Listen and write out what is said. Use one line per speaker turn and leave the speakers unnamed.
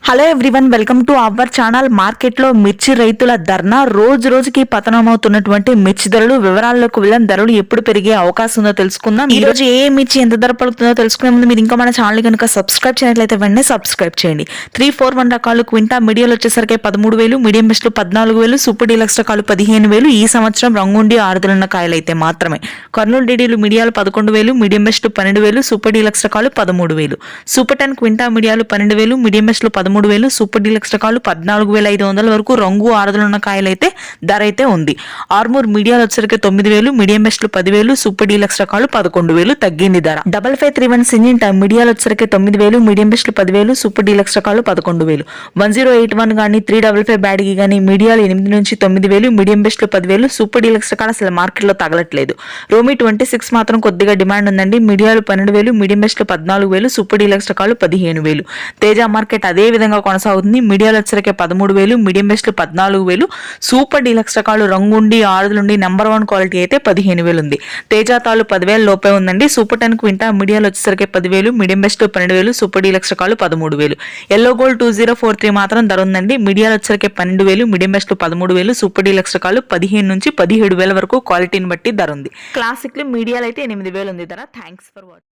Hello everyone, welcome to our channel. మార్కెట్లో మిర్చి రైతుల ధర్నా, రోజు రోజుకి పతనమవుతున్నటువంటి మిర్చి ధరలు వివరాల్లోకి వెళ్ళాం. ధరలు ఎప్పుడు పెరిగే అవకాశం ఉందో తెలుసుకుందాం. ఈ రోజు ఏ మిర్చి ఎంత ధర పడుతుందో తెలుసుకునే ముందు మీరు ఇంకా మన ఛానల్ కనుక సబ్స్క్రైబ్ చేయనట్లయితే వెంటనే సబ్స్క్రైబ్ చేయండి. 341 రకాలు క్వింటా మీడియాలు వచ్చేసరికి 13,000, మీడియం బెస్ట్లు 14,000, సూపర్ డీలక్స్ రకాలు 15,000. ఈ సంవత్సరం రంగుండి ఆరుదలున్న కాయలు అయితే మాత్రమే. కర్నూలు డీడీలు మీడియాలు 11,000, మీడియం బెస్ట్లు 12,000, సూపర్ డీలక్స్ రకాలు 13,000. సూపర్ 10 క్వింటా మీడియాలు 12,000, మీడియం బెస్ట్లు 13,000, సూపర్ డీలక్స్ రకాలు 14,500 వరకు రంగు ఆరుదలున్న కాయలైతే ధర అయితే ఉంది. ఆర్మూర్ మీడియాలు వచ్చరికి 9,000, మీడియం బెస్ట్లు 10,000, సూపర్ డీలక్స్ రకాలు 11,000 తగ్గింది ధర. 5531 సింజింటా మీడియాలు వచ్చరికి 9,000, మీడియం బెస్ట్లు 10,000, సూపర్ డీలక్స్ రకాలు 11,000. 1081 గానీ 355 బ్యాడ్కి గానీ మీడియాలు 8 నుంచి 9,000, మీడియం బెస్ట్లు 10,000, సూపర్ డీలక్స్ రకాలు అసలు మార్కెట్లో తగలట్లేదు. రోమి 26 మాత్రం కొద్దిగా డిమాండ్ ఉందండి. మీడియాలు 12,000, మీడియం బెస్ట్లు 14,000, సూపర్ డీలక్స్ రకాలు 15,000. తేజ మార్కెట్ అదే విధంగా కొనసాగుతుంది. మీడియాలు వచ్చరికి 13,000, మీడియం బెస్ట్లు 14,000, సూపర్ డీలక్స్ రకాలు రంగుండి ఆరుదలుండి నెంబర్ 1 క్వాలిటీ అయితే 15,000 ఉంది. తేజాతాలు 10,000 లోపే ఉందండి. సూపర్ 10 క్వింటా మీడియాలు వచ్చేసరికి 10,000, మీడియం బెస్ట్లు 12,000, సూపర్ డీలక్స్ రకాలు 13,000. ఎల్లో గోల్డ్ 2043 మాత్రం ధర ఉందండి. మీడియాలు వచ్చరికి 12,000, మీడియం బెస్ట్లు 13,000, సూపర్ డీలక్స్ రకాలు 15 నుంచి 17,000 వరకు క్వాలిటీని బట్టి ధర ఉంది. క్లాసిక్లు మీడియాలు అయితే 8,000 ఉంది ధర. Thanks for watching.